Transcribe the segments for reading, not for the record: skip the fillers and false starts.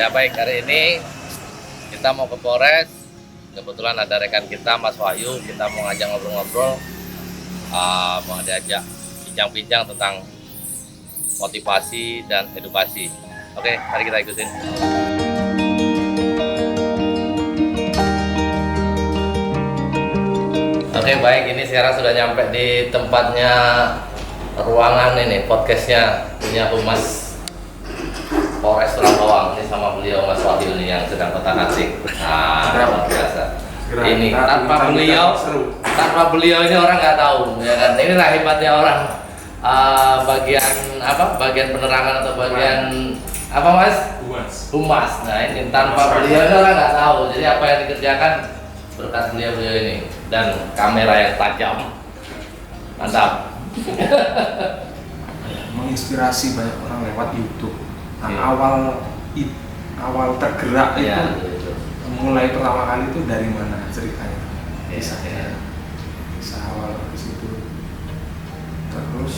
Ya baik, hari ini kita mau ke Polres. Kebetulan ada rekan kita Mas Wahyu, kita mau ngajak ngobrol-ngobrol, mau diajak bincang-bincang tentang motivasi dan edukasi. Oke, mari kita ikutin. Oke baik, ini sekarang sudah nyampe di tempatnya ruangan ini podcastnya punya Humas Polres Tulang Bawang. Ini sama beliau Mas Wahyu ini yang sedang kotak-atik. Nah, luar biasa. Ini tanpa beliau ini orang nggak tahu, ya kan? Inilah hebatnya orang. Bagian penerangan atau bagian apa Mas? Humas. Nah ini tanpa beliau ini orang nggak tahu. Jadi apa yang dikerjakan berkat beliau ini dan kamera yang tajam. Mantap. Menginspirasi banyak orang lewat YouTube. Nah, Ya. awal tergerak Ya, itu mulai pertama kali itu dari mana ceritanya? Ya. Bisa awal ke situ. Terus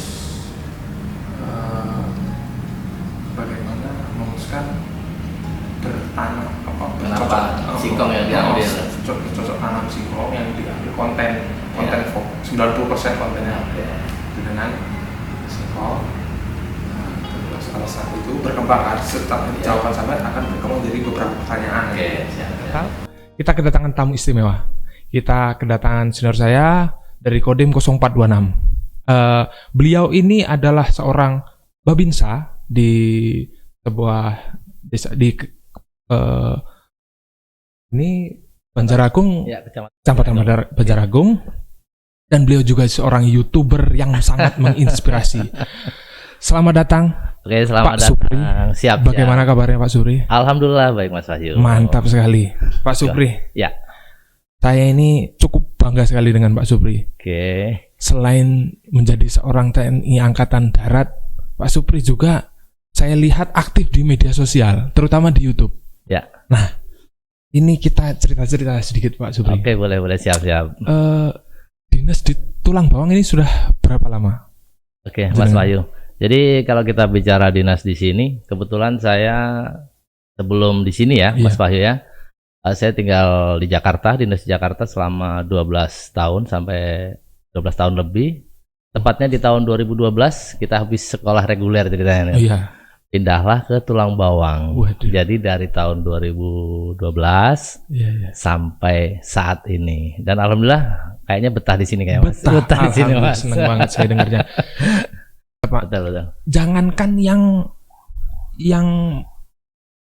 bagaimana memutuskan bertanam Kenapa singkong yang diambil? cocok tanam singkong yang diambil konten 90% kontennya dengan singkong. Terus alasan itu berkembang setelah jawaban sampai akan berkembang jadi beberapa pertanyaan. Oke, siap. Kita kedatangan tamu istimewa. Kita kedatangan senior saya dari Kodim 0426. Beliau ini adalah seorang babinsa di sebuah desa di ini Banjaragung, Ya, Kecamatan Banjaragung, dan beliau juga seorang YouTuber yang sangat menginspirasi. Selamat datang. Oke, selamat Pak Supri. datang. Siap. Bagaimana kabarnya Pak Supri? Alhamdulillah baik Mas Wahyu. Mantap sekali, Pak Supri. Ya. Saya ini cukup bangga sekali dengan Pak Supri. Oke. Selain menjadi seorang TNI Angkatan Darat, Pak Supri juga saya lihat aktif di media sosial, terutama di YouTube. Ya. Nah, ini kita cerita-cerita sedikit Pak Supri. Oke, boleh siap. Dinas di Tulang Bawang ini sudah berapa lama? Oke, Mas Wahyu. Jadi kalau kita bicara dinas di sini, kebetulan saya sebelum di sini ya, Mas Wahyu ya. Saya tinggal di Jakarta, dinas di Jakarta selama 12 tahun sampai 12 tahun lebih. Tepatnya di tahun 2012 kita habis sekolah reguler ceritanya. Iya. Pindahlah ke Tulang Bawang. Waduh. Jadi dari tahun 2012 Iya. sampai saat ini. Dan alhamdulillah kayaknya betah di sini kayak Mas. Betah di sini Alhamdulillah, Mas. seneng banget saya dengarnya. Pak, Betul. jangankan yang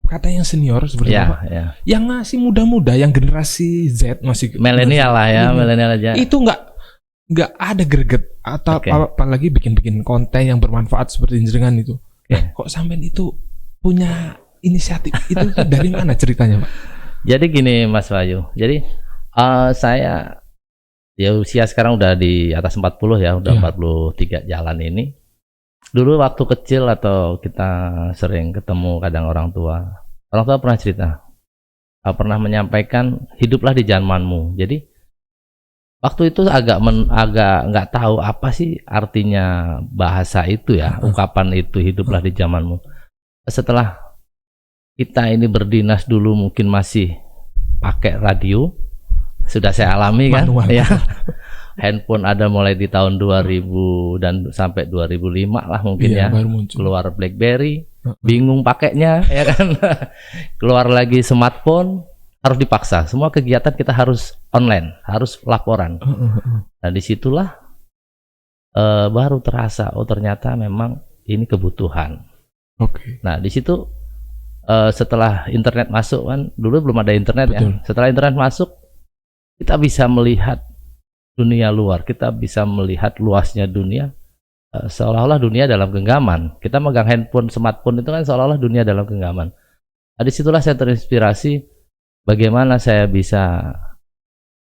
kata yang senior seperti Ya, Pak, ya. yang masih muda-muda, yang generasi Z masih Milenial lah ya, Iya. milenial aja. Itu nggak ada greget atau Oke. apalagi bikin konten yang bermanfaat seperti jenengan itu. Oke. Nah, kok sampean itu punya inisiatif itu dari mana ceritanya, Pak? Jadi gini Mas Wahyu. Jadi saya ya usia sekarang udah di atas 40 ya, udah Iya. 43 jalan ini. Dulu waktu kecil atau kita sering ketemu kadang orang tua pernah cerita, pernah menyampaikan hiduplah di zamanmu. Jadi waktu itu agak nggak tahu apa sih artinya bahasa itu ya, ungkapan itu hiduplah di zamanmu. Setelah kita ini berdinas dulu mungkin masih pakai radio, sudah saya alami kan, Manual. ya. Handphone ada mulai di tahun 2000 dan sampai 2005 lah mungkin Iya, ya. baru muncul. Keluar BlackBerry, bingung pakainya ya kan. Keluar lagi smartphone, harus dipaksa. Semua kegiatan kita harus online, harus laporan. Nah disitulah baru terasa, oh ternyata memang ini kebutuhan. Oke. Nah di situ setelah internet masuk kan, dulu belum ada internet. Betul. Ya. Setelah internet masuk, kita bisa melihat dunia luar, kita bisa melihat luasnya dunia, seolah-olah dunia dalam genggaman. Kita megang handphone, smartphone itu kan seolah-olah dunia dalam genggaman. Nah, disitulah saya terinspirasi bagaimana saya bisa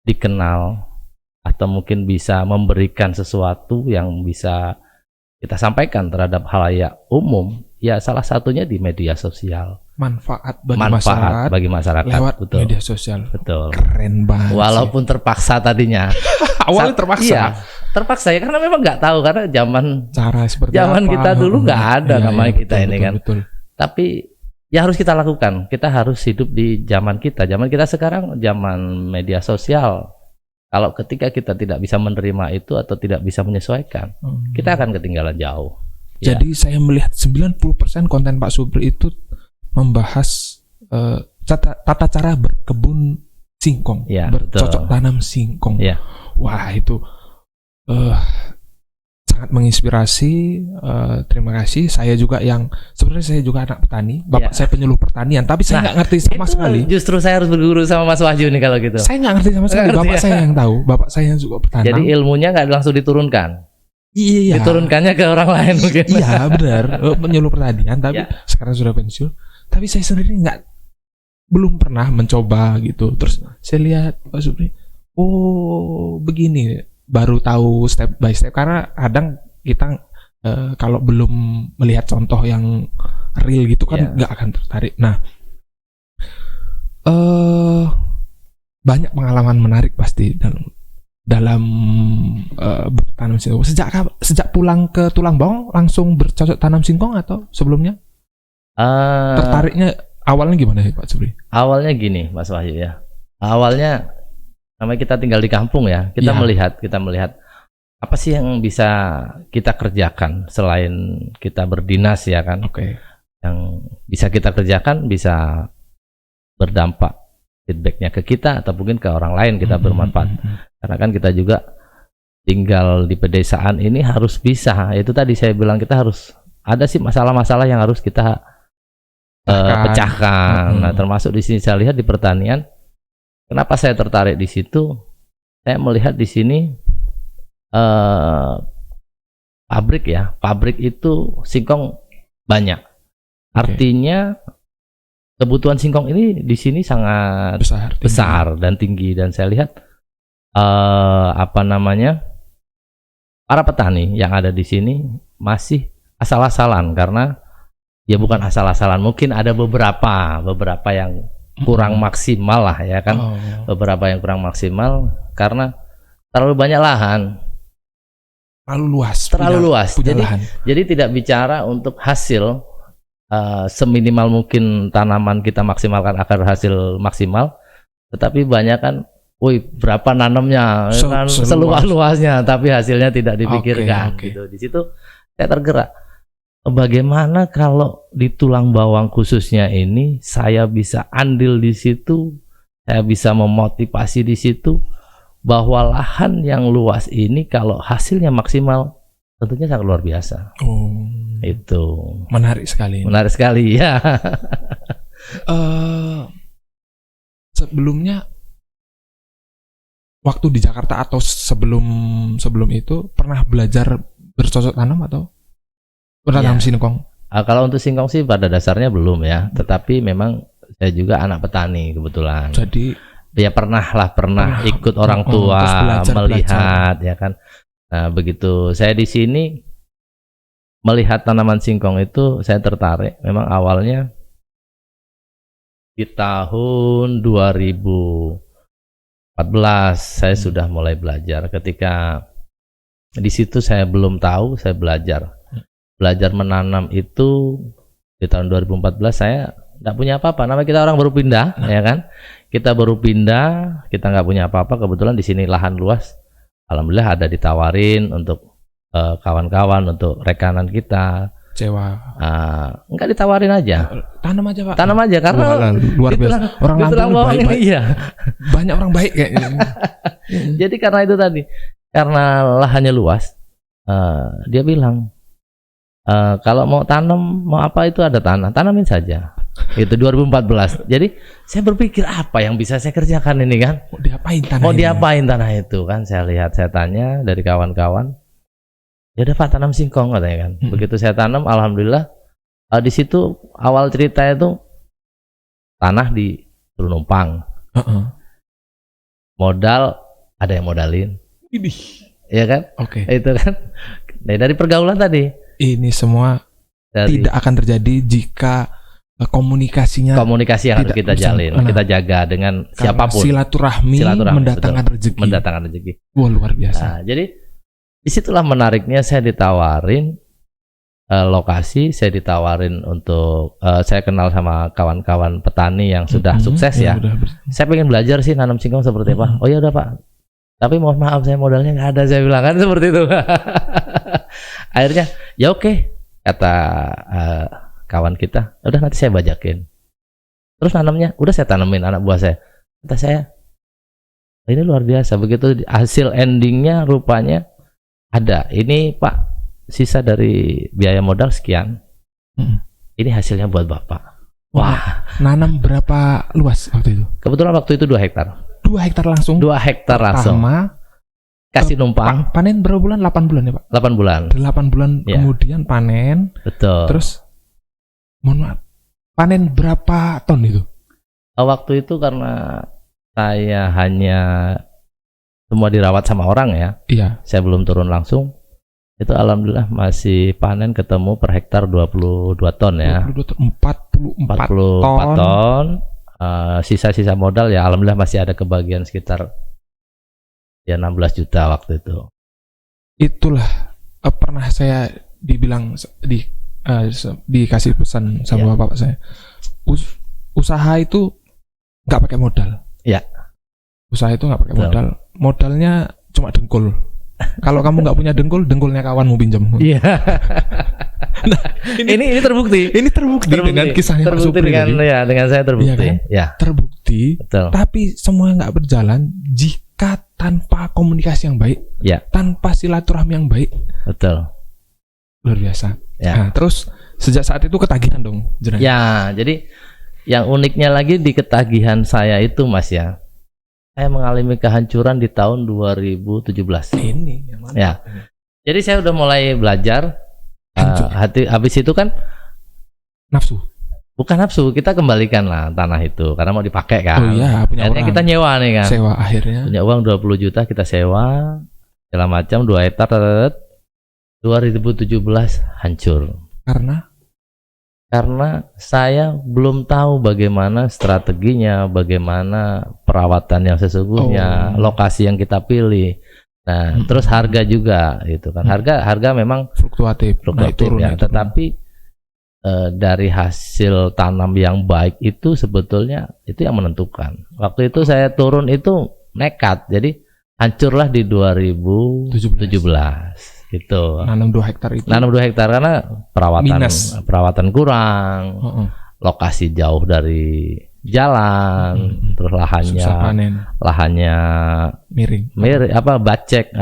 dikenal atau mungkin bisa memberikan sesuatu yang bisa kita sampaikan terhadap halayak umum. Ya salah satunya di media sosial. Manfaat bagi masyarakat lewat betul. media sosial. Betul. Keren banget. Walaupun terpaksa tadinya. Awalnya terpaksa. Iya, terpaksa ya karena memang nggak tahu karena zaman cara seperti zaman apa. kita dulu nggak ada Iya, namanya iya, kita betul, ini betul, kan. Betul. Tapi ya harus kita lakukan. Kita harus hidup di zaman kita. Zaman kita sekarang zaman media sosial. Kalau ketika kita tidak bisa menerima itu atau tidak bisa menyesuaikan, kita akan ketinggalan jauh. Jadi saya melihat 90% konten Pak Supri itu membahas tata cara berkebun singkong, Ya, bercocok betul. tanam singkong. Ya. Wah, itu sangat menginspirasi. Terima kasih. Saya juga sebenarnya saya juga anak petani. Bapak Ya. saya penyuluh pertanian, tapi saya nggak ngerti sama Itu sekali. Justru saya harus berguru sama Mas Wahyu nih kalau gitu. Saya nggak ngerti sama sekali. Nggak ngerti Bapak ya? saya yang tahu. Bapak saya yang juga bertanam. Jadi ilmunya nggak langsung diturunkan. Iya. Diturunkannya ke orang lain mungkin. Iya, benar. Penyuluh pertanian, tapi Ya. sekarang sudah pensiun. Tapi saya sendiri belum pernah mencoba gitu. Terus saya lihat Pak Supri, oh begini, baru tahu step by step. Karena kadang kita kalau belum melihat contoh yang real gitu kan nggak akan tertarik. Nah, banyak pengalaman menarik pasti dalam bertanam singkong. Sejak pulang ke Tulang Bawang langsung bercocok tanam singkong atau sebelumnya? Tertariknya awalnya gimana ya Pak Supri? Awalnya gini Mas Wahyu ya. Awalnya namanya kita tinggal di kampung ya. Kita melihat apa sih yang bisa kita kerjakan selain kita berdinas ya kan. Oke. Yang bisa kita kerjakan bisa berdampak feedbacknya ke kita atau mungkin ke orang lain kita bermanfaat. Karena kan kita juga tinggal di pedesaan ini harus bisa. Itu tadi saya bilang kita harus ada sih masalah-masalah yang harus kita pecahkan. Nah, termasuk di sini saya lihat di pertanian. Kenapa saya tertarik di situ? Saya melihat di sini pabrik ya. Pabrik itu singkong banyak. Artinya kebutuhan singkong ini di sini sangat besar dan tinggi. Dan saya lihat para petani yang ada di sini masih asal-asalan karena ya bukan asal-asalan, mungkin ada beberapa yang kurang maksimal lah ya kan. Beberapa yang kurang maksimal karena terlalu banyak lahan, terlalu luas. Jadi tidak bicara untuk hasil seminimal mungkin tanaman kita maksimalkan agar hasil maksimal, tetapi banyak kan berapa nanamnya seluas-luasnya tapi hasilnya tidak dipikirkan. Gitu. Di situ saya tergerak. Bagaimana kalau di Tulang Bawang khususnya ini saya bisa andil di situ, saya bisa memotivasi di situ bahwa lahan yang luas ini kalau hasilnya maksimal tentunya sangat luar biasa. Itu menarik sekali. Menarik sekali ya. Sebelumnya waktu di Jakarta atau sebelum itu pernah belajar bercocok tanam atau tanam singkong? Kalau untuk singkong sih pada dasarnya belum ya, tetapi memang saya juga anak petani kebetulan. Jadi ya pernah ikut orang tua melihat ya kan. Nah, begitu saya di sini melihat tanaman singkong itu saya tertarik. Memang awalnya di tahun 2014 saya sudah mulai belajar. Ketika di situ saya belum tahu, saya belajar menanam itu di tahun 2014. Saya nggak punya apa-apa. Namanya kita orang baru pindah, ya kan? Kita baru pindah, kita nggak punya apa-apa. Kebetulan di sini lahan luas. Alhamdulillah ada ditawarin untuk kawan-kawan, untuk rekanan kita. Sewa. Enggak ditawarin aja. Tanam aja Pak. Tanam aja karena luar biasa. Orang Lampung baik. Iya. Banyak orang baik kayaknya. Jadi karena itu tadi, karena lahannya luas, dia bilang kalau mau tanam, mau apa itu ada tanah, tanamin saja. Itu 2014. Jadi saya berpikir apa yang bisa saya kerjakan ini kan? Mau diapain tanah itu kan? Saya lihat, saya tanya dari kawan-kawan. Ya udah Pak, tanam singkong katanya kan. Begitu saya tanam, alhamdulillah di situ awal cerita itu tanah di Numpang. Modal ada yang modalin. Iya kan? Itu kan dari pergaulan tadi. Ini semua tidak akan terjadi jika komunikasi yang harus kita jalin, kita jaga dengan siapapun. Silaturahmi mendatangkan rezeki. Wah, luar biasa. Nah, jadi disitulah menariknya saya ditawarin lokasi, saya ditawarin untuk saya kenal sama kawan-kawan petani yang sudah sukses ya. Saya pengen belajar sih nanam singkong seperti apa. Oh ya udah Pak, tapi mohon maaf saya modalnya nggak ada, saya bilang kan seperti itu. Akhirnya ya oke, kata kawan kita, udah nanti saya bajakin. Terus nanamnya udah saya tanemin anak buah saya. Kata saya, ini luar biasa. Begitu hasil endingnya rupanya ada. Ini Pak, sisa dari biaya modal sekian. Ini hasilnya buat Bapak. Wah, nanam berapa luas waktu itu? Kebetulan waktu itu 2 hektar. 2 hektar langsung. 2 hektar langsung. Pertama, kasih numpang. Panen berapa bulan? 8 bulan ya Pak? 8 bulan. 8 bulan Ya. kemudian panen. Betul. Terus, mohon maaf, panen berapa ton itu? Waktu itu karena saya hanya semua dirawat sama orang ya. Iya. Saya belum turun langsung. Itu alhamdulillah masih panen ketemu per hektar 22 ton ya. 44 44 ton. Sisa-sisa modal ya alhamdulillah masih ada kebagian sekitar ya 16 juta waktu itu. Itulah pernah saya dibilang dikasih pesan sama bapak saya. Usaha itu nggak pakai modal. Ya. Usaha itu nggak pakai modal. Modalnya cuma dengkul. Kalau kamu nggak punya dengkul, dengkulnya kawanmu pinjam. Iya. Nah, ini terbukti. Ini terbukti dengan kisahnya Pak terbukti Supri dengan tadi. ya dengan saya terbukti. Iya kan? Ya. Terbukti. Betul. Tapi semua nggak berjalan jika tanpa komunikasi yang baik, Ya. tanpa silaturahmi yang baik. Betul. Luar biasa. Ya. Nah, terus sejak saat itu ketagihan dong, jenengan. Ya, jadi yang uniknya lagi di ketagihan saya itu Mas ya. Saya mengalami kehancuran di tahun 2017. Ini yang mana? Ya. Jadi saya udah mulai belajar. Habis itu kan Nafsu. bukan nafsu, kita kembalikan lah tanah itu karena mau dipakai kan. Oh iya, punya Akhirnya orang. kita nyewa nih kan. Sewa akhirnya. Punya uang 20 juta kita sewa segala macam 2 hektar. 2017 hancur. Karena saya belum tahu bagaimana strateginya, bagaimana perawatan yang sesungguhnya, lokasi yang kita pilih. Nah, terus harga juga gitu kan. Harga memang Fluktuatif naik turun, ya, naik turun. tetapi dari hasil tanam yang baik itu sebetulnya itu yang menentukan. Waktu itu saya turun itu nekat. Jadi hancurlah di 2017 gitu. Nanam 2 hektar itu. Nanam 2 hektar karena perawatan kurang, lokasi jauh dari jalan, terus lahannya miring, becek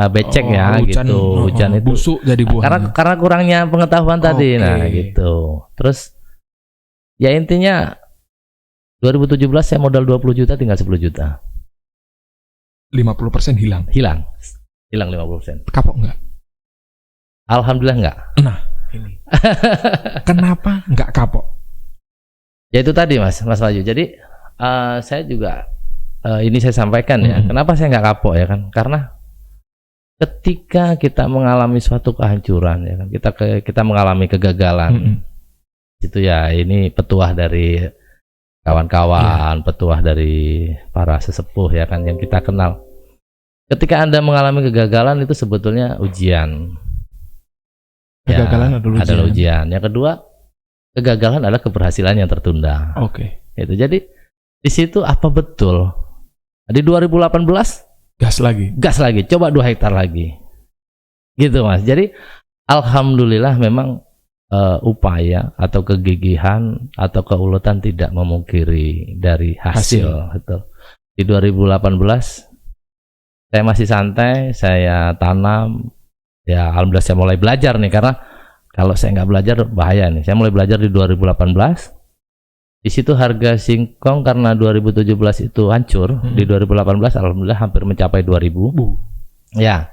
ya hujan, gitu, hujan itu busuk jadi buahnya. karena kurangnya pengetahuan tadi, nah gitu. Terus ya intinya 2017 saya modal 20 juta tinggal 10 juta. 50% hilang. Hilang 50%. Kapok enggak? Alhamdulillah enggak. Nah, ini. Kenapa enggak kapok? Ya itu tadi Mas Wahyu. Jadi saya juga ini saya sampaikan ya. Kenapa saya nggak kapok ya kan? Karena ketika kita mengalami suatu kehancuran ya kan, kita mengalami kegagalan. Itu ya ini petuah dari kawan-kawan, petuah dari para sesepuh ya kan yang kita kenal. Ketika Anda mengalami kegagalan itu sebetulnya ujian. Kegagalan adalah ujian. Yang kedua, kegagalan adalah keberhasilan yang tertunda. Oke. Itu jadi di situ apa betul? Di 2018 gas lagi, coba 2 hektar lagi. Gitu Mas. Jadi alhamdulillah memang upaya atau kegigihan atau keuletan tidak memungkiri dari hasil. Betul. Di 2018 saya masih santai, saya tanam. Ya alhamdulillah saya mulai belajar nih, karena kalau saya nggak belajar bahaya nih. Saya mulai belajar di 2018. Di situ harga singkong karena 2017 itu hancur, di 2018 alhamdulillah hampir mencapai 2000. Ya.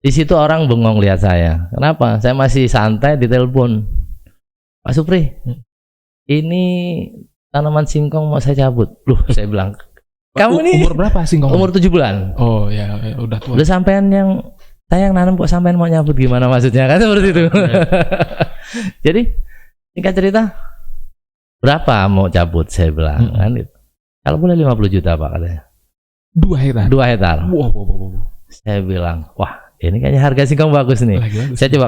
Di situ orang bengong lihat saya. Kenapa? Saya masih santai di telepon. Pak Supri, ini tanaman singkong mau saya cabut. Loh, saya bilang, kamu nih umur berapa singkong? Umur 7 bulan. Oh ya, udah tua. Udah sampean yang saya yang nanam kok sampean mau nyabut, gimana maksudnya kan seperti itu. Jadi singkat cerita, berapa mau cabut saya bilang kan gitu. Kalau boleh 50 juta Pak katanya. 2 hektar. 2 hektar. Wow. Saya bilang, wah ini kayaknya harga singkong bagus nih. Lagi bagus. Saya coba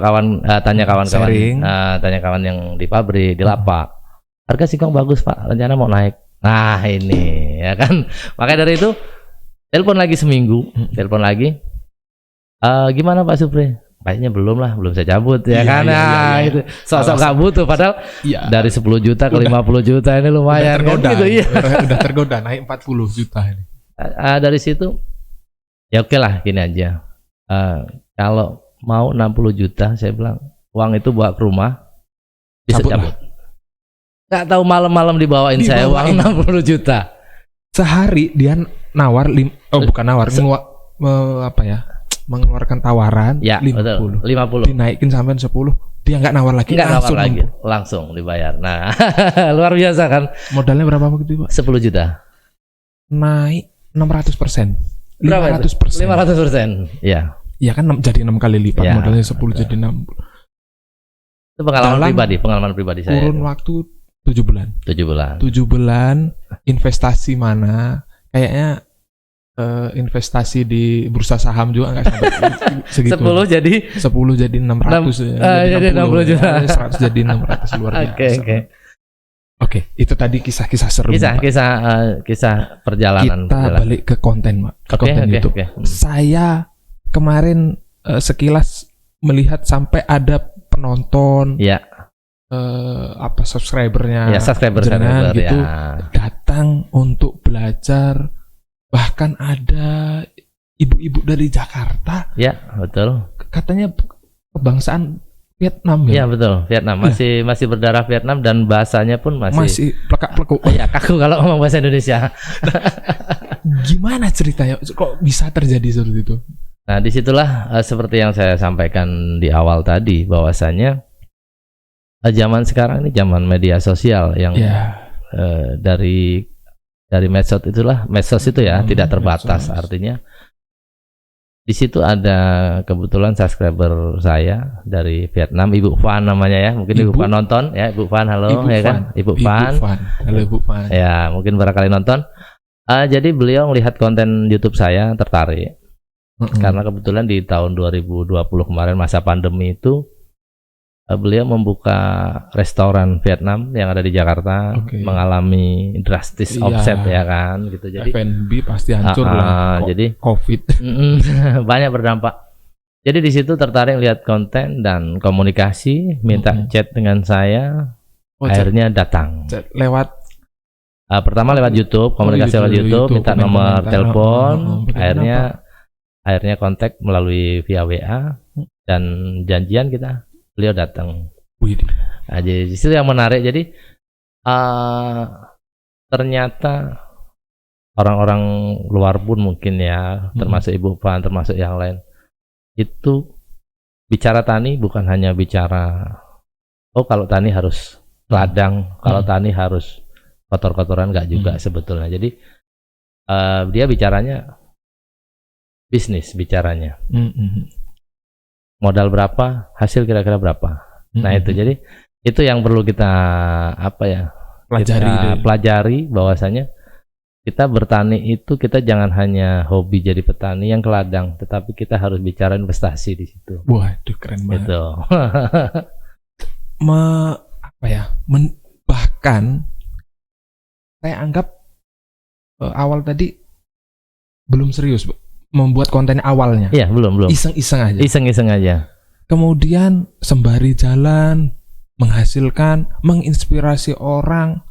tanya kawan-kawan, Sharing. tanya kawan yang di pabrik, di lapak. Harga singkong bagus Pak, rencana mau naik. Nah ini ya kan. Makanya dari itu telepon lagi seminggu, telepon lagi. Gimana Pak Supri? Kayaknya belum lah, belum saya cabut ya Iya, kan. iya, Nah, iya. itu sok-sok nggak butuh, padahal Iya. dari 10 juta ke Udah. 50 juta ini Udah lumayan kan tergoda. gitu ya. Udah tergoda naik 40 juta ini. Dari situ ya oke lah gini aja. Kalau mau 60 juta saya bilang uang itu bawa ke rumah bisa Cabut lah. cabut. Nggak tahu malam-malam dibawain saya uang Dibawain. 60 juta. Sehari dia nawar bukan nawar, mengeluarkan tawaran Ya, 50. betul. 50. Dinaikin sampai 10, dia nggak nawar lagi, Enggak nawar langsung lagi, numpuk. langsung dibayar. Nah, luar biasa kan? Modalnya berapa waktu itu, Pak? 10 juta. Naik 600%. Berapa itu? 500%. 500%. Ya. Ya kan jadi 6 kali lipat, Ya, modalnya 10 betul. jadi 6. Itu pengalaman Dalam pribadi saya. Kurun waktu 7 bulan. 7 bulan. 7 bulan investasi mana? Kayaknya investasi di bursa saham juga nggak sampai segitu. 10 jadi 10 jadi 600 jadi 60 juta. 100 jadi 600 luar biasa. Oke, itu tadi kisah-kisah seru. Pak. kisah perjalanan. Kita balik ke konten, Pak. Ke konten YouTube. Saya kemarin sekilas melihat sampai ada penonton, Ya. subscribernya, Ya, subscriber gitu, ya. datang untuk belajar. Bahkan ada ibu-ibu dari Jakarta, Ya, betul. katanya kebangsaan Vietnam Ya, ya. betul. Vietnam masih berdarah Vietnam dan bahasanya pun masih Plekak-plekuk. ya kaku kalau ngomong bahasa Indonesia. Gimana ceritanya? Kok bisa terjadi seperti itu? Nah, disitulah seperti yang saya sampaikan di awal tadi, bahwasanya zaman sekarang ini zaman media sosial yang Ya. dari medsos itu ya tidak terbatas. Medsos. Artinya di situ ada kebetulan subscriber saya dari Vietnam, Ibu Fan namanya ya, mungkin Ibu Fan nonton ya, Ibu Fan halo Ibu ya Fan. kan, Ibu Fan. Halo Ibu Fan. Ya, mungkin barangkali nonton. Jadi beliau melihat konten YouTube saya tertarik. Karena kebetulan di tahun 2020 kemarin masa pandemi itu beliau membuka restoran Vietnam yang ada di Jakarta, mengalami drastis offset ya kan gitu. Jadi F&B pasti hancur lah. Jadi COVID banyak berdampak. Jadi di situ tertarik lihat konten dan komunikasi, minta chat dengan saya. Akhirnya datang. Chat lewat pertama lewat YouTube, komunikasi lewat YouTube, minta nomor telepon. Akhirnya kontak melalui via WA dan janjian kita. Beliau datang. Nah, jadi di situ yang menarik. Jadi ternyata orang-orang luar pun mungkin ya, termasuk Ibu Fan, termasuk yang lain, itu bicara tani bukan hanya bicara kalau tani harus ladang, kalau tani harus kotor-kotoran, enggak juga sebetulnya. Jadi dia bicaranya bisnis, bicaranya. Modal berapa, hasil kira-kira berapa. Nah itu, jadi itu yang perlu kita pelajari bahwasanya kita bertani itu kita jangan hanya hobi jadi petani yang ke ladang, tetapi kita harus bicara investasi di situ. Waduh, keren banget. Gitu. Bahkan saya anggap awal tadi belum serius, membuat konten awalnya. Iya, belum. Iseng-iseng aja. Kemudian sembari jalan, menghasilkan, menginspirasi orang,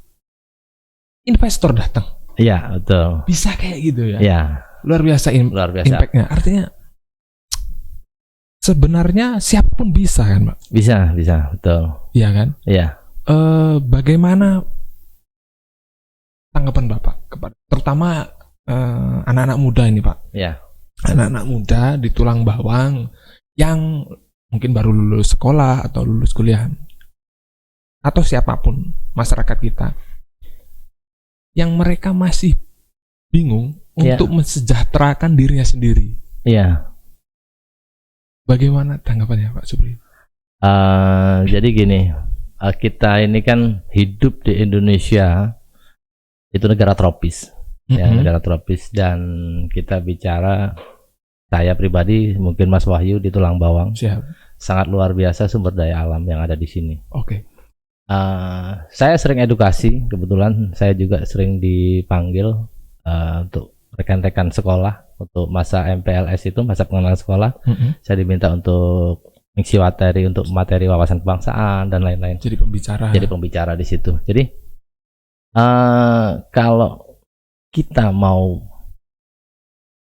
investor datang. Iya, betul. Bisa kayak gitu ya. Iya. Luar biasa impact-nya. Artinya sebenarnya siapapun bisa kan, Pak? Bisa, betul. Iya kan? Iya. Bagaimana tanggapan Bapak kepada terutama anak-anak muda ini, Pak? Iya. Anak-anak muda di tulang bawang yang mungkin baru lulus sekolah atau lulus kuliah, atau siapapun masyarakat kita yang mereka masih bingung untuk mensejahterakan dirinya sendiri. Iya. Bagaimana tanggapannya Pak Supri? Jadi gini, kita ini kan hidup di Indonesia, itu negara tropis. Ya, negara tropis, dan kita bicara saya pribadi, mungkin Mas Wahyu di Tulang Bawang, Siap. sangat luar biasa sumber daya alam yang ada di sini. Oke. Saya sering edukasi, kebetulan saya juga sering dipanggil untuk rekan-rekan sekolah untuk masa MPLS itu, masa pengenalan sekolah. Saya diminta untuk mengisi materi untuk materi wawasan kebangsaan dan lain-lain. Jadi pembicara. Jadi pembicara di situ. Jadi kalau kita mau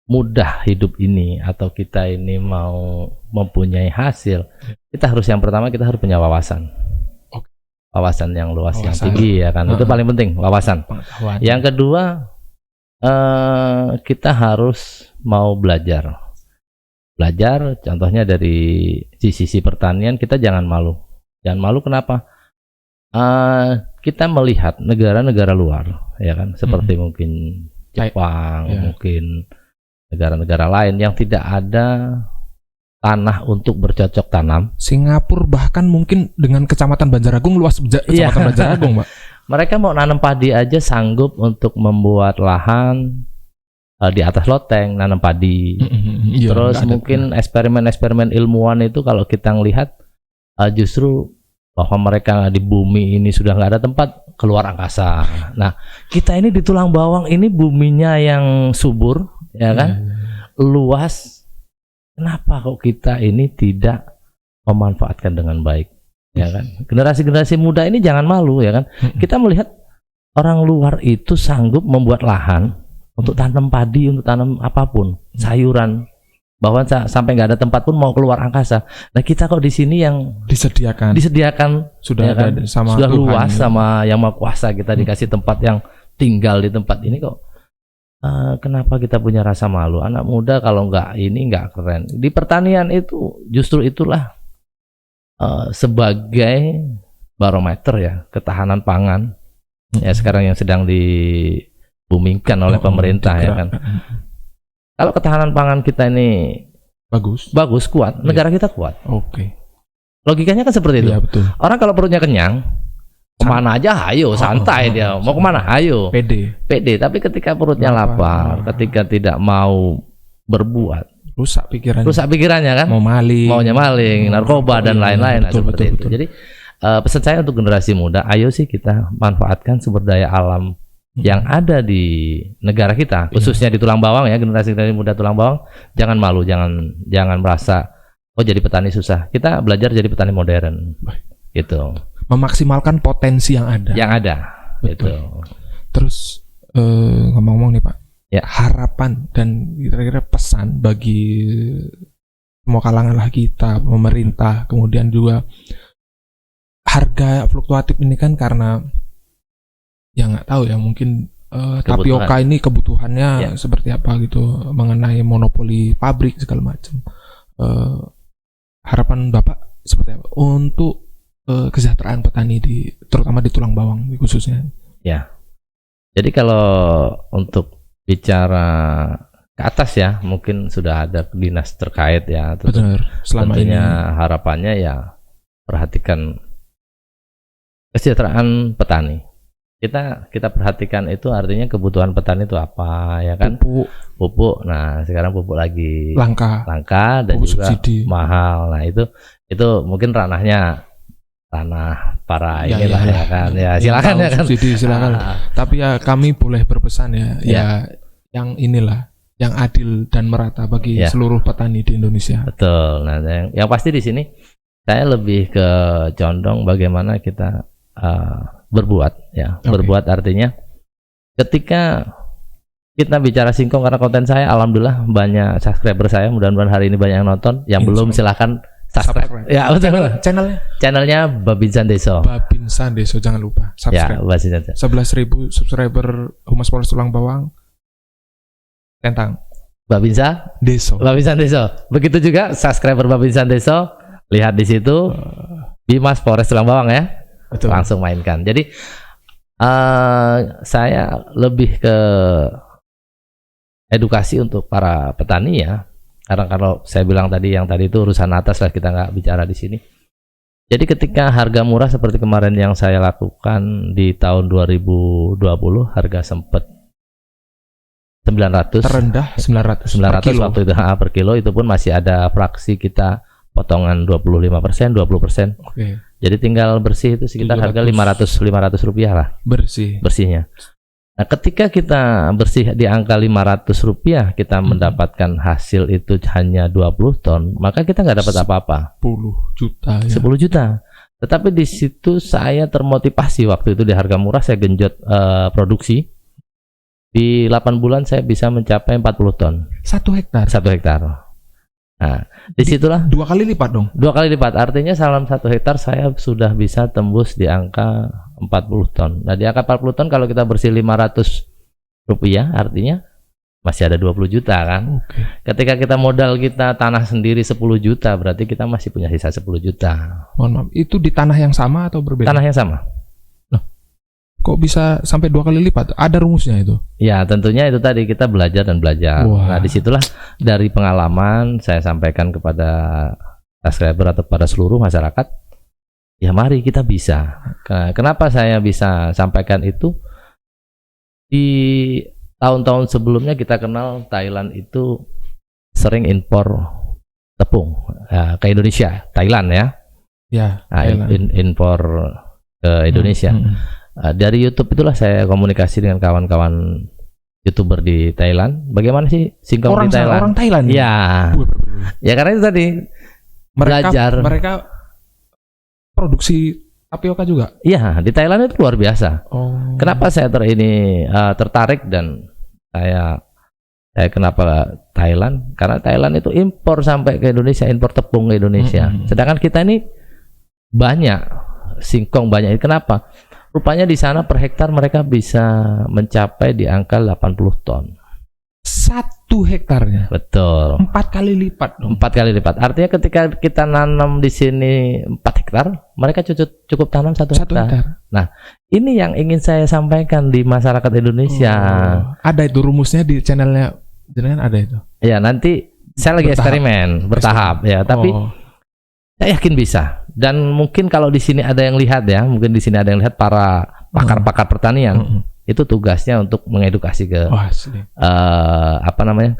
mudah hidup ini atau kita ini mau mempunyai hasil, kita harus yang pertama kita harus punya wawasan. Wawasan yang luas, yang tinggi ya kan. Itu paling penting, wawasan. Pengetahuan. Yang kedua, kita harus mau belajar. Belajar, contohnya dari sisi pertanian, kita jangan malu. Jangan malu kenapa? Kita melihat negara-negara luar, ya kan, seperti mungkin Jepang, mungkin negara-negara lain yang tidak ada tanah untuk bercocok tanam. Singapura bahkan mungkin dengan kecamatan Banjaragung, luas kecamatan Banjaragung, Pak. Mereka mau nanam padi aja sanggup untuk membuat lahan di atas loteng, nanam padi. Terus mungkin eksperimen-eksperimen ilmuwan itu kalau kita ngelihat justru bahwa mereka di bumi ini sudah nggak ada tempat, keluar angkasa. Nah, kita ini di Tulang Bawang ini buminya yang subur, ya kan, luas. Kenapa kok kita ini tidak memanfaatkan dengan baik, ya kan? Generasi-generasi muda ini jangan malu, ya kan? Kita melihat orang luar itu sanggup membuat lahan untuk tanam padi, untuk tanam apapun, sayuran, bahwa sampai nggak ada tempat pun mau keluar angkasa. Nah, kita kok di sini yang disediakan sudah ya kan, sama sudah Tuhan, luas sama Yang Maha Kuasa, kita dikasih tempat yang tinggal di tempat ini kok. Kenapa kita punya rasa malu? Anak muda kalau nggak ini nggak keren. Di pertanian itu justru itulah sebagai barometer ya ketahanan pangan. Ya sekarang yang sedang dibumingkan oleh pemerintah ya kan. Kalau ketahanan pangan kita ini bagus, kuat, negara kita kuat. Oke. Logikanya kan seperti itu. Iya, betul. Orang kalau perutnya kenyang, kemana aja hayo, santai dia. Mau kemana hayo. Pede. Tapi ketika perutnya lapar, ketika tidak mau berbuat, rusak pikirannya kan. Maunya maling, narkoba dan lain-lain. Seperti itu. Jadi pesan saya untuk generasi muda, ayo sih kita manfaatkan sumber daya alam yang ada di negara kita, khususnya di Tulang Bawang ya, generasi muda Tulang Bawang, jangan malu, jangan merasa oh jadi petani susah. Kita belajar jadi petani modern. Gitu. Memaksimalkan potensi yang ada. Gitu. Terus ngomong-ngomong nih Pak, ya, harapan dan kira-kira pesan bagi semua kalangan lah kita, pemerintah, kemudian juga harga fluktuatif ini kan karena ya nggak tahu ya, mungkin tapioka ini kebutuhannya seperti apa gitu, mengenai monopoli pabrik segala macam. Harapan Bapak seperti apa untuk kesejahteraan petani terutama di Tulang Bawang khususnya? Ya. Jadi kalau untuk bicara ke atas ya, mungkin sudah ada dinas terkait ya. Benar. Selama tentunya ini harapannya ya perhatikan kesejahteraan petani. Kita perhatikan itu artinya kebutuhan petani itu apa ya kan? Pupuk. Nah, sekarang pupuk lagi langka dan pupuk juga subsidi mahal. Nah, itu mungkin ranah para inilah ya kan. Ya silakan ya kan. Subsidi silakan. Tapi ya kami boleh berpesan ya yang inilah yang adil dan merata bagi seluruh petani di Indonesia. Betul. Nah, yang pasti di sini saya lebih ke condong bagaimana kita berbuat ya. Berbuat artinya ketika kita bicara singkong, karena konten saya alhamdulillah banyak subscriber saya, mudah-mudahan hari ini banyak yang nonton. Yang belum silahkan subscribe. Ya betul. Channelnya Babinsan Deso. Babinsan Deso, jangan lupa subscribe. Ya, 11.000 subscriber Humas Polres Tulang Bawang. Tentang Babinsan Deso. Begitu juga subscriber Babinsan Deso, lihat di situ Bimas Polres Tulang Bawang ya. Betul. Langsung mainkan. Jadi saya lebih ke edukasi untuk para petani ya. Karena kalau saya bilang tadi yang tadi itu urusan atas lah, kita nggak bicara di sini. Jadi ketika harga murah seperti kemarin yang saya lakukan di tahun 2020, harga sempat 900. Terendah 900 900 per kilo. waktu itu per kilo, itu pun masih ada fraksi kita potongan 25%, 20%. Oke, Jadi tinggal bersih itu sekitar harga 500 rupiah lah bersih. bersihnya. Nah, ketika kita bersih di angka 500 rupiah, kita mendapatkan hasil itu hanya 20 ton, maka kita nggak dapat apa-apa. 10 juta ya. 10 juta. Tetapi di situ saya termotivasi waktu itu di harga murah saya genjot produksi. Di 8 bulan saya bisa mencapai 40 ton. 1 hektar. 1 hektar. Nah, disitulah 2 kali lipat dong. 2 kali lipat. Artinya dalam 1 hektar saya sudah bisa tembus di angka 40 ton. Nah, di angka 40 ton kalau kita bersih 500 rupiah, artinya masih ada 20 juta kan. Oke. Ketika kita modal kita tanah sendiri 10 juta, berarti kita masih punya sisa 10 juta. Mohon maaf, itu di tanah yang sama atau berbeda? Tanah yang sama. Kok bisa sampai 2 kali lipat? Ada rumusnya itu? Ya, tentunya itu tadi kita belajar dan belajar. Wah. Nah, disitulah dari pengalaman saya sampaikan kepada subscriber atau pada seluruh masyarakat, ya mari kita bisa. Kenapa saya bisa sampaikan itu? Di tahun-tahun sebelumnya kita kenal Thailand itu sering impor tepung ke Indonesia, Thailand ya. Ya. Nah, Thailand. impor ke Indonesia. Hmm. Dari YouTube itulah saya komunikasi dengan kawan-kawan YouTuber di Thailand. Bagaimana sih singkong Orang di Thailand? Orang Thailand. Ya, ya karena itu tadi belajar. Mereka produksi tapioka juga. Iya, di Thailand itu luar biasa. Oh. Kenapa saya tertarik dan saya kenapa Thailand? Karena Thailand itu impor sampai ke Indonesia, impor tepung ke Indonesia. Sedangkan kita ini banyak singkong banyak. Kenapa? Rupanya di sana per hektar mereka bisa mencapai di angka 80 ton. 1 hektarnya. Betul. 4 kali lipat dong. 4 kali lipat. Artinya ketika kita nanam di sini 4 hektar, mereka cukup tanam 1 1 hektar. hektar. Nah, ini yang ingin saya sampaikan di masyarakat Indonesia. Oh, ada itu rumusnya di channelnya jenengan ada itu. Ya, nanti saya lagi eksperimen bertahap ya, tapi saya yakin bisa. Dan mungkin kalau di sini ada yang lihat ya, mungkin di sini ada yang lihat para pakar-pakar pertanian, itu tugasnya untuk mengedukasi ke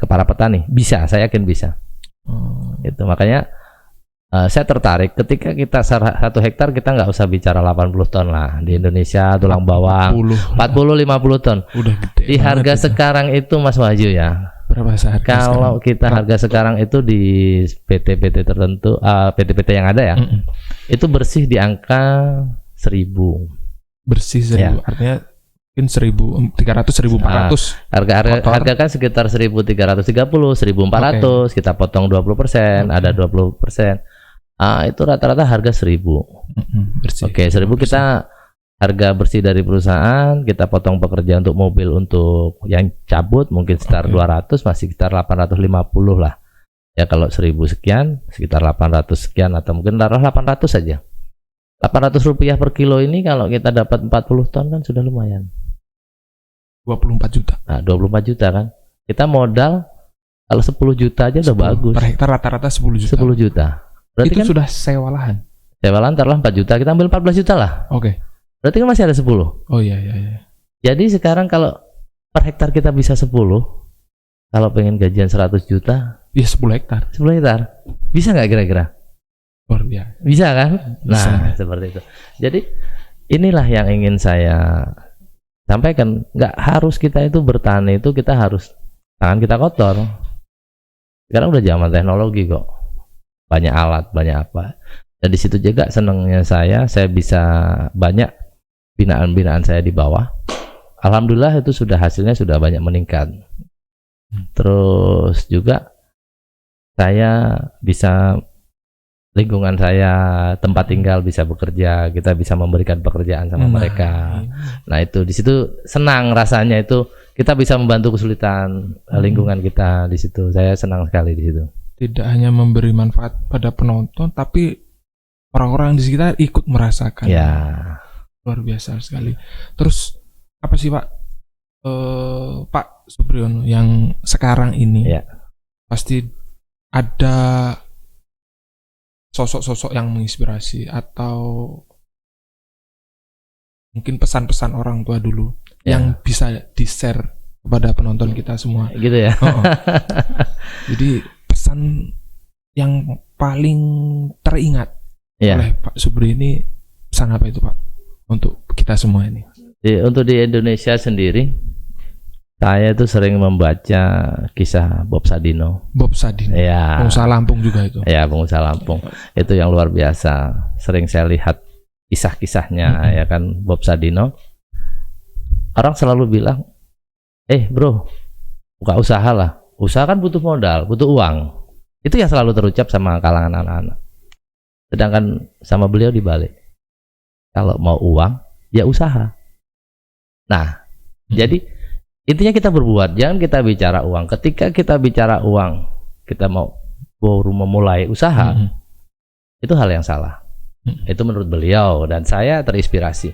ke para petani. Bisa, saya yakin bisa. Itu makanya saya tertarik ketika kita 1 hektar kita nggak usah bicara 80 ton lah di Indonesia, tulang bawang 40-50 ton. Udah gede. Di harga sekarang itu Mas Wahyu ya. Berapa saat? Kalau kita harga sekarang itu di PT-PT tertentu, PT-PT yang ada ya, itu bersih di angka 1.000. Bersih 1.000, Ya. artinya mungkin 1.300, 1.400. Harga kan sekitar 1.330, 1.400, kita potong 20%, ada 20%. Itu rata-rata harga 1.000. Bersih. Oke, 1.000 kita harga bersih dari perusahaan, kita potong pekerja untuk mobil untuk yang cabut mungkin sekitar 200, masih sekitar 850 lah. Ya kalau 1.000 sekian, sekitar 800 sekian atau mungkin taruh 800 saja. 800 rupiah per kilo ini kalau kita dapat 40 ton kan sudah lumayan. 24 juta. Nah, 24 juta kan. Kita modal kalau 10 juta aja udah bagus. Per hektar rata-rata 10 juta. 10 juta. Berarti itu kan sudah sewa lahan. sewa lahan taruhlah 4 juta, kita ambil 14 juta lah. Oke. Berarti kan masih ada 10. Oh iya. Jadi sekarang kalau per hektar kita bisa 10, kalau pengen gajian 100 juta, ya 10 hektar. 10 hektar. Bisa nggak kira-kira? Luar biasa. Bisa kan? Bisa. Nah, seperti itu. Jadi inilah yang ingin saya sampaikan. Nggak harus kita itu bertani itu kita harus tangan kita kotor. Sekarang udah zaman teknologi kok. Banyak alat, banyak apa. Dan di situ juga senangnya saya bisa banyak binaan-binaan saya di bawah. Alhamdulillah itu sudah hasilnya sudah banyak meningkat. Terus juga saya bisa lingkungan saya, tempat tinggal bisa bekerja, kita bisa memberikan pekerjaan sama mereka. Nah itu di situ senang rasanya, itu kita bisa membantu kesulitan lingkungan kita di situ. Saya senang sekali di situ. Tidak hanya memberi manfaat pada penonton, tapi orang-orang di sekitar ikut merasakan. Ya. Luar biasa sekali. Terus apa sih Pak? Pak Supriyono yang sekarang ini Ya. pasti ada sosok-sosok yang menginspirasi atau mungkin pesan-pesan orang tua dulu Ya. yang bisa di-share kepada penonton kita semua. Gitu ya. Oh. Jadi pesan yang paling teringat Iya. oleh Pak Supri ini pesan apa itu Pak untuk kita semua ini? Untuk di Indonesia sendiri, saya itu sering membaca kisah Bob Sadino. Bob Sadino, Ya, pengusaha Lampung juga itu. ya pengusaha Lampung. Itu yang luar biasa. Sering saya lihat kisah-kisahnya, ya kan, Bob Sadino. Orang selalu bilang, bro, buka usaha lah. Usaha kan butuh modal, butuh uang. Itu yang selalu terucap sama kalangan anak-anak. Sedangkan sama beliau dibalik. Kalau mau uang, ya usaha. Nah, jadi intinya kita berbuat, jangan kita bicara uang. Ketika kita bicara uang, kita mau baru memulai usaha, itu hal yang salah. Itu menurut beliau, dan saya terinspirasi.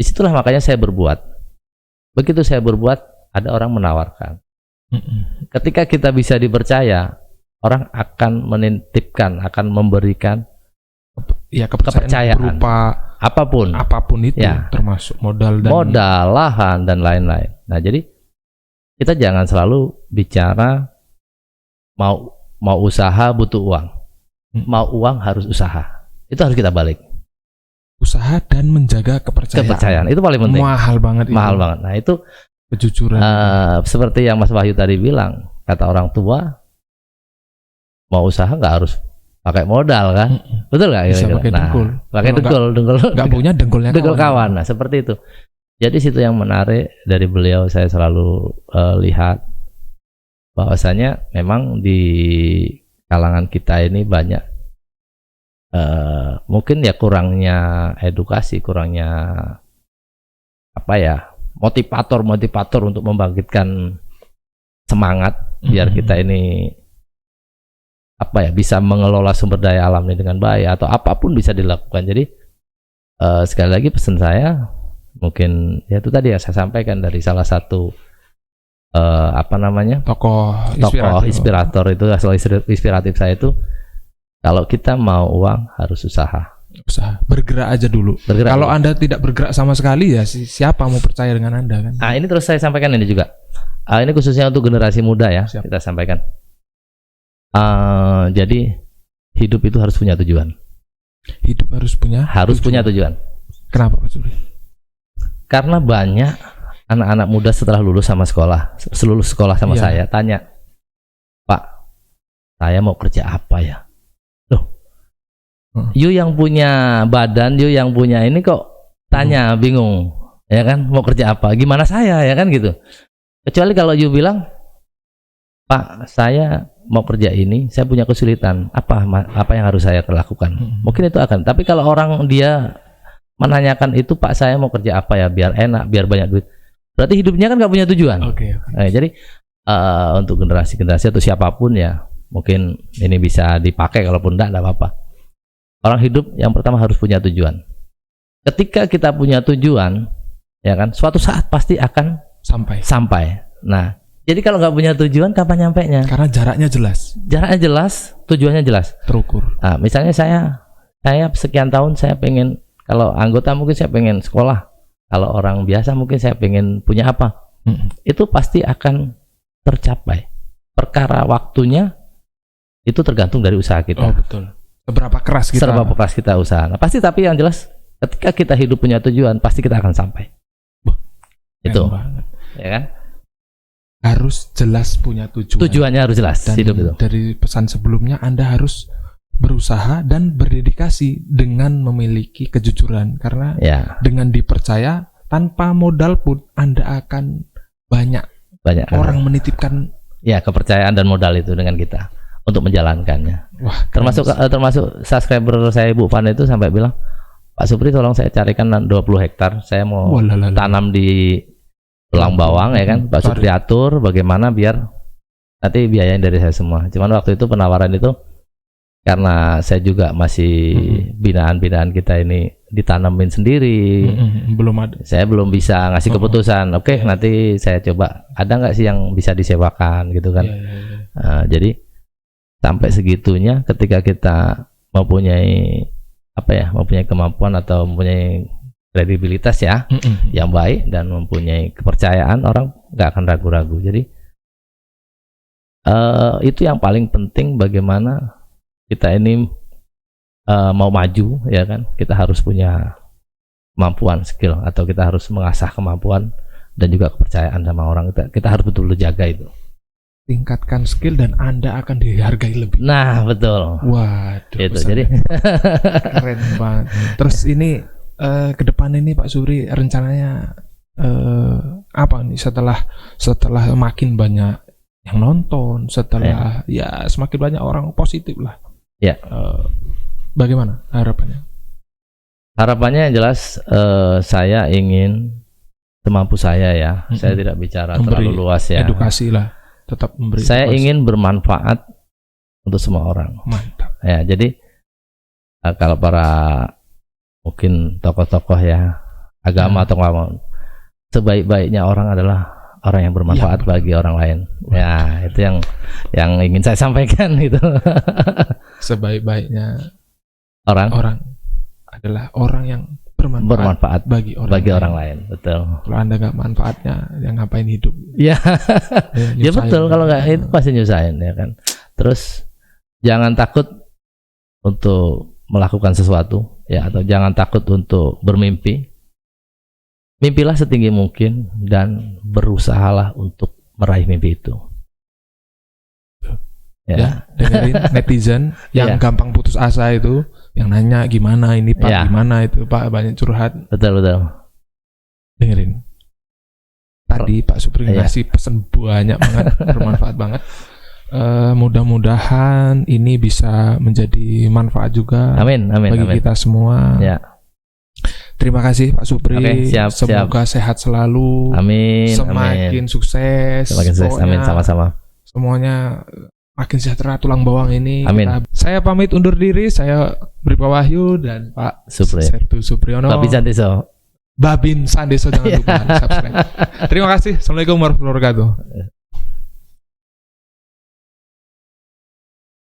Disitulah makanya saya berbuat. Begitu saya berbuat, ada orang menawarkan. Ketika kita bisa dipercaya, orang akan menitipkan, akan memberikan Ya kepercayaan berupa apapun itu, ya, termasuk modal dan modal, lahan, dan lain-lain. Nah, jadi kita jangan selalu bicara mau usaha butuh uang, mau uang harus usaha. Itu harus kita balik. Usaha dan menjaga kepercayaan. Itu paling penting. Mahal banget. Nah, itu kejujuran. Seperti yang Mas Wahyu tadi bilang, kata orang tua, mau usaha nggak harus pakai modal kan? Betul nggak? Bisa pakai dengkul. Pakai dengkul. Nggak punya dengkulnya dengkul kawan. Nah, seperti itu. Jadi situ yang menarik dari beliau, saya selalu lihat bahwasanya memang di kalangan kita ini banyak mungkin ya kurangnya edukasi, kurangnya motivator untuk membangkitkan semangat biar kita ini bisa mengelola sumber daya alam ini dengan baik, atau apapun bisa dilakukan. Jadi sekali lagi pesan saya, mungkin ya itu tadi yang saya sampaikan dari salah satu tokoh inspirator itu, asal inspiratif saya itu, kalau kita mau uang harus usaha. Bergerak aja dulu. Kalau Anda tidak bergerak sama sekali, ya siapa mau percaya dengan Anda kan? Ini terus saya sampaikan ini juga. Ini khususnya untuk generasi muda ya. Siap. Kita sampaikan. Jadi hidup itu harus punya tujuan. Hidup harus punya tujuan. Kenapa Pak Supri? Karena banyak anak-anak muda setelah lulus sama sekolah sama saya tanya, Pak, saya mau kerja apa ya? Loh, you yang punya badan, you yang punya ini kok tanya, bingung, ya kan? Mau kerja apa? Gimana saya, ya kan gitu? Kecuali kalau you bilang, Pak, saya mau kerja ini, saya punya kesulitan, apa yang harus saya lakukan? Mungkin itu akan. Tapi kalau orang dia menanyakan itu, Pak, saya mau kerja apa ya biar enak, biar banyak duit, berarti hidupnya kan nggak punya tujuan. Jadi untuk generasi atau siapapun ya, mungkin ini bisa dipakai, kalaupun enggak apa-apa. Orang hidup yang pertama harus punya tujuan. Ketika kita punya tujuan, ya kan, suatu saat pasti akan sampai. Nah, jadi kalau nggak punya tujuan, kapan nyampainya? Karena jaraknya jelas, tujuannya jelas, terukur. Nah, misalnya saya sekian tahun saya pengen, kalau anggota mungkin saya pengen sekolah, kalau orang biasa mungkin saya pengen punya apa, itu pasti akan tercapai. Perkara waktunya itu tergantung dari usaha kita. Oh betul. Seberapa keras kita usaha. Nah, pasti, tapi yang jelas ketika kita hidup punya tujuan, pasti kita akan sampai. Itu, ya kan? Harus jelas punya tujuan. Tujuannya harus jelas. Dan hidup itu. Dari pesan sebelumnya, Anda harus berusaha dan berdedikasi dengan memiliki kejujuran, karena dengan dipercaya tanpa modal pun Anda akan banyak orang menitipkan kepercayaan dan modal itu dengan kita untuk menjalankannya. Wah, termasuk subscriber saya Bu Van itu sampai bilang, Pak Supri, tolong saya carikan 20 hektar, saya mau tanam di tulang bawang, ya kan, Pak Supri atur bagaimana biar nanti biayain dari saya semua. Cuman waktu itu penawaran itu karena saya juga masih binaan-binaan kita ini ditanamin sendiri, saya belum bisa ngasih keputusan. Nanti saya coba, ada nggak sih yang bisa disewakan gitu kan. Jadi sampai segitunya, ketika kita mempunyai mempunyai kemampuan atau mempunyai kredibilitas yang baik dan mempunyai kepercayaan, orang nggak akan ragu-ragu. Jadi itu yang paling penting, bagaimana kita ini mau maju, ya kan, kita harus punya kemampuan, skill, atau kita harus mengasah kemampuan dan juga kepercayaan sama orang. Kita harus betul-betul jaga itu. Tingkatkan skill dan Anda akan dihargai lebih. Nah, betul. Waduh, Itu pesannya jadi keren banget. Terus ini ke depan ini Pak Supri rencananya apa nih setelah makin banyak yang nonton, setelah ya semakin banyak orang positif lah. Ya. Bagaimana harapannya? Harapannya yang jelas saya ingin semampu saya ya. Saya tidak bicara Memberi terlalu luas ya. Edukasi lah, tetap memberi. Saya edukasi. ingin bermanfaat untuk semua orang. Mantap. Ya, jadi kalau para mungkin tokoh-tokoh ya agama atau apa, sebaik-baiknya orang adalah orang yang bermanfaat bagi orang lain. Ya, itu yang ingin saya sampaikan gitu. Sebaik-baiknya orang adalah orang yang bermanfaat bagi orang lain. Betul. Kalau Anda nggak manfaatnya, ya ngapain hidup? Ya, ya betul. Kalau nggak itu pasti nyusahin, ya kan. Terus jangan takut untuk melakukan sesuatu, ya, atau jangan takut untuk bermimpi. Mimpilah setinggi mungkin dan berusahalah untuk meraih mimpi itu. Ya, dengerin netizen yang gampang putus asa itu, yang nanya gimana ini Pak, gimana itu Pak, banyak curhat. Betul. Dengerin. Tadi Pak Supri ngasih pesan banyak banget, bermanfaat banget. Mudah-mudahan ini bisa menjadi manfaat juga. Amin. Bagi kita semua. Ya. Terima kasih Pak Supri. Siap. Semoga sehat selalu. Amin. Semakin sukses. Amin, sama-sama. Semuanya makin sejahtera tulang bawang ini. Amin. Saya pamit undur diri. Saya Bribka Wahyu dan Pak Sertu Supriyono. Babin Sandeso jangan lupa subscribe. Terima kasih. Assalamualaikum warahmatullahi wabarakatuh.